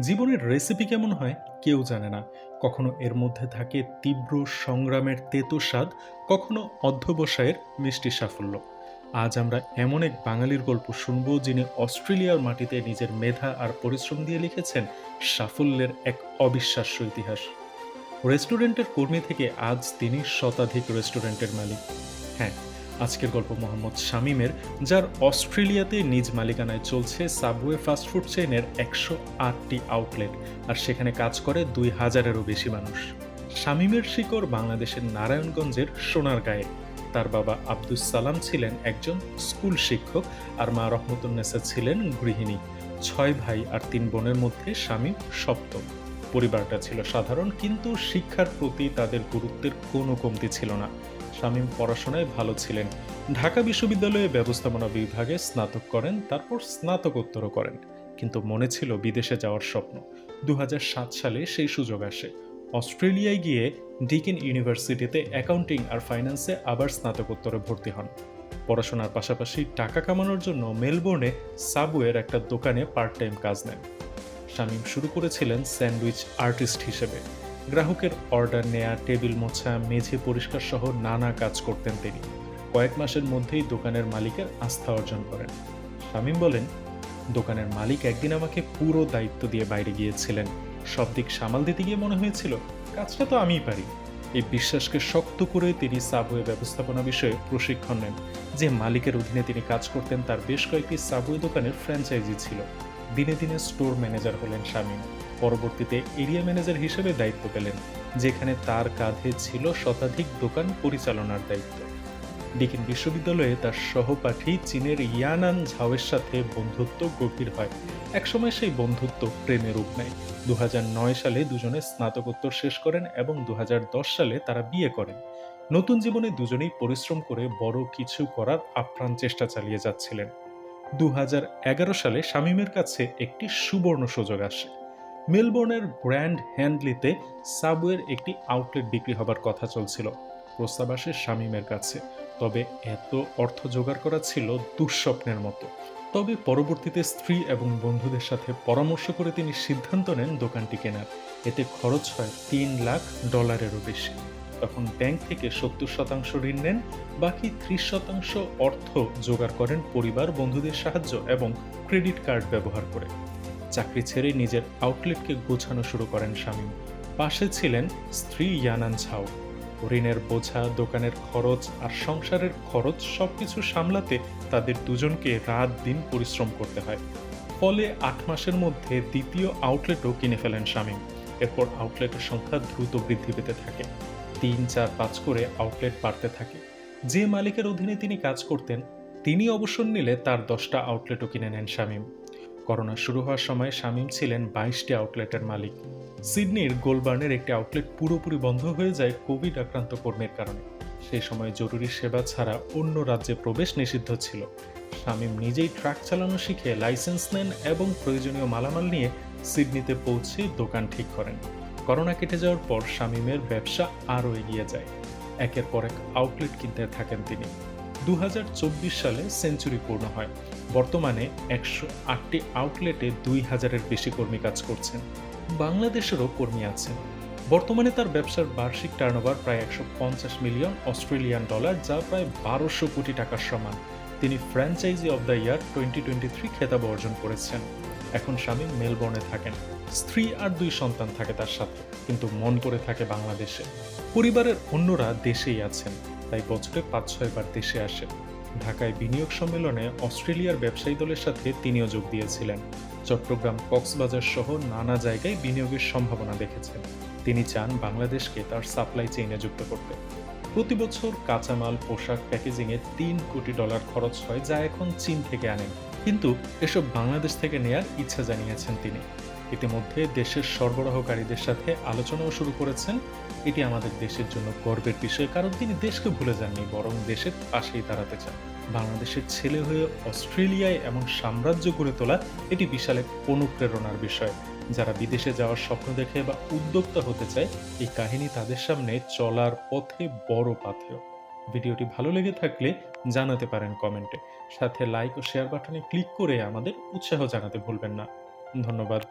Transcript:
জীবনের রেসিপি কেমন হয় কেউ জানে না। কখনো এর মধ্যে থাকে তীব্র সংগ্রামের তেতো স্বাদ, কখনো অধ্যবসায়ের মিষ্টি সাফল্য। আজ আমরা এমন এক বাঙালির গল্প শুনবো যিনি অস্ট্রেলিয়ার মাটিতে নিজের মেধা আর পরিশ্রম দিয়ে লিখেছেন সাফল্যের এক অবিশ্বাস্য ইতিহাস। রেস্টুরেন্টের কর্মী থেকে আজ তিনি শতাধিক রেস্টুরেন্টের মালিক। হ্যাঁ, আজকের গল্প মোহাম্মদ শামীমের, যার অস্ট্রেলিয়াতে নিজ মালিকানায় চলছে সাবওয়ে ফাস্টফুড চেইনের ১০৮টি আউটলেট, আর সেখানে কাজ করে ২,০০০-এরও বেশি মানুষ। শামীমের শিকড় বাংলাদেশের নারায়ণগঞ্জের সোনারগাঁয়ে। তার বাবা আব্দুস সালাম ছিলেন একজন স্কুল শিক্ষক, আর মা রহমতুন্নেসা ছিলেন গৃহিণী। ৬ ভাই আর ৩ বোনের মধ্যে শামীম সপ্তম। পরিবারটা ছিল সাধারণ, কিন্তু শিক্ষার প্রতি তাদের গুরুত্বের কোনো কমতি ছিল না। শামীম পড়াশোনায় ভালো ছিলেন। ঢাকা বিশ্ববিদ্যালয়ে ব্যবস্থাপনা বিভাগে স্নাতক করেন, তারপর স্নাতকোত্তরও করেন। কিন্তু মনে ছিল বিদেশে যাওয়ার স্বপ্ন। ২০০৭ সালে সেই সুযোগ আসে। অস্ট্রেলিয়ায় গিয়ে ডিকেন ইউনিভার্সিটিতে অ্যাকাউন্টিং আর ফাইন্যান্সে আবার স্নাতকোত্তরে ভর্তি হন। পড়াশোনার পাশাপাশি টাকা কামানোর জন্য মেলবোর্নে সাবওয়ের একটা দোকানে পার্ট টাইম কাজ নেন। শামীম শুরু করেছিলেন স্যান্ডউইচ আর্টিস্ট হিসেবে। গ্রাহকের অর্ডার নেয়া, টেবিল মোছা, মেঝে পরিষ্কার সহ নানা কাজ করতেন তিনি। কয়েক মাসের মধ্যেই দোকানের মালিকের আস্থা অর্জন করেন। শামীম বলেন, দোকানের মালিক একদিন আমাকে পুরো দায়িত্ব দিয়ে বাইরে গিয়েছিলেন। সব দিক সামাল দিতে গিয়ে মনে হয়েছিল কাজটা তো আমিই পারি। এই বিশ্বাসকে শক্ত করে তিনি সাবওয়ে ব্যবস্থাপনা বিষয়ে প্রশিক্ষণ নেন। যে মালিকের অধীনে তিনি কাজ করতেন তার বেশ কয়েকটি সাবওয়ে দোকানের ফ্র্যাঞ্চাইজি ছিল। দিনে দিনে স্টোর ম্যানেজার হলেন শামীম। পরবর্তীতে এরিয়া ম্যানেজার হিসেবে দায়িত্ব পেলেন, যেখানে তার কাঁধে ছিল শতাধিক দোকান পরিচালনার দায়িত্ব। ডিকেন বিশ্ববিদ্যালয়ে তার সহপাঠী চীনের ইয়ানান ঝাওয়ের সাথে বন্ধুত্ব গভীর হয়। একসময় সেই বন্ধুত্ব প্রেমে রূপ নেয়। ২০০৯ সালে দুজনে স্নাতকোত্তর শেষ করেন এবং ২০১০ সালে তারা বিয়ে করেন। নতুন জীবনে দুজনেই পরিশ্রম করে বড় কিছু করার আপ্রাণ চেষ্টা চালিয়ে যাচ্ছিলেন। ২০১১ সালে শামীমের কাছে একটি সুবর্ণ সুযোগ আসে। মেলবোর্নের গ্র্যান্ড হ্যান্ডলিতে সাবওয়ের একটি আউটলেট বিক্রি হবার কথা চলছিল। প্রস্তাব আসে শামীমের কাছে। তবে এত অর্থ জোগাড় করা ছিল দুঃস্বপ্নের মতো। তবে পরবর্তীতে স্ত্রী এবং বন্ধুদের সাথে পরামর্শ করে তিনি সিদ্ধান্ত নেন দোকানটি কেনার। এতে খরচ হয় $৩,০০,০০০-এরও বেশি। তখন ব্যাংক থেকে ৭০% ঋণ নেন, বাকি ৩০% অর্থ জোগাড় করেন পরিবার, বন্ধুদের সাহায্য এবং ক্রেডিট কার্ড ব্যবহার করে। চাকরি ছেড়ে নিজের আউটলেটকে গোছানো শুরু করেন শামীম। পাশে ছিলেন স্ত্রী ইয়ানান ঝাও। ঋণের বোঝা, দোকানের খরচ আর সংসারের খরচ সবকিছু সামলাতে তাদের দুজনকে রাত দিন পরিশ্রম করতে হয়। ফলে ৮ মাসের মধ্যে দ্বিতীয় আউটলেটও কিনে ফেলেন শামীম। এরপর আউটলেটের সংখ্যা দ্রুত বৃদ্ধি পেতে থাকে। ৩, ৪, ৫ করে আউটলেট বাড়তে থাকে। যে মালিকের অধীনে তিনি কাজ করতেন, তিনি অবসর নিলে তার ১০টা আউটলেটও কিনে নেন শামীম। করোনা শুরু হওয়ার সময় শামীম ছিলেন ২২টি আউটলেটের মালিক। সিডনির গোলবার্নের একটি আউটলেট পুরোপুরি বন্ধ হয়ে যায় কোভিড আক্রান্ত কর্মীর কারণে। সেই সময় জরুরি সেবা ছাড়া অন্য রাজ্যে প্রবেশ নিষিদ্ধ ছিল। শামীম নিজেই ট্রাক চালানো শিখে লাইসেন্স নেন এবং প্রয়োজনীয় মালামাল নিয়ে সিডনিতে পৌঁছে দোকান ঠিক করেন। করোনা কেটে যাওয়ার পর শামীমের ব্যবসা আরও এগিয়ে যায়। একের পর এক আউটলেট কিনতে থাকেন তিনি। ২০২৪ সালে সেঞ্চুরি পূর্ণ হয়। বর্তমানে ১০৮টি আউটলেটে ২,০০০-এর বেশি কর্মী কাজ করছেন। বাংলাদেশেরও কর্মী আছেন। বর্তমানে তার ব্যবসার বার্ষিক টার্নওভার প্রায় $১৫০ মিলিয়ন, যা প্রায় ১২০০ কোটি টাকার সমান। তিনি ফ্র্যাঞ্চাইজি অব দ্য ইয়ার 2023 খেতাব অর্জন করেছেন। এখন শামীম মেলবোর্নে থাকেন। স্ত্রী আর ২ সন্তান থাকে তার সাথে, কিন্তু মন পড়ে থাকে বাংলাদেশে। পরিবারের অন্যরা দেশেই আছেন, তাই বছরে ৫-৬ বার দেশে আসেন। ঢাকায় বিনিয়োগ সম্মেলনে অস্ট্রেলিয়ার ব্যবসায়ী দলের সাথে তিনিও যোগ দিয়েছিলেন। চট্টগ্রাম, কক্সবাজার সহ নানা জায়গায় বিনিয়োগের সম্ভাবনা দেখেছেন। তিনি চান বাংলাদেশকে তার সাপ্লাই চেইনে যুক্ত করতে। প্রতি বছর কাঁচামাল, পোশাক, প্যাকেজিংয়ে $৩ কোটি খরচ হয়, যা এখন চীন থেকে আনেন। কিন্তু এসব বাংলাদেশ থেকে নেয়ার ইচ্ছা জানিয়েছেন তিনি। ইতিমধ্যে দেশের সরবরাহকারীদের সাথে আলোচনাও শুরু করেছেন। এটি আমাদের দেশের জন্য গর্বের বিষয়, কারণ তিনি দেশকে ভুলে যাননি, বরং দেশের পাশেই দাঁড়াতে চান। বাংলাদেশের ছেলে হয়ে অস্ট্রেলিয়ায় এমন সাম্রাজ্য গড়ে তোলা, এটি বিশাল এক অনুপ্রেরণার বিষয়। যারা বিদেশে যাওয়ার স্বপ্ন দেখে বা উদ্যোক্তা হতে চায়, এই কাহিনী তাদের সামনে চলার পথে বড় পাথেয়। ভিডিওটি ভালো লেগে থাকলে জানাতে পারেন কমেন্টে। সাথে লাইক ও শেয়ার বাটনে ক্লিক করে আমাদের উৎসাহ জানাতে ভুলবেন না। ধন্যবাদ।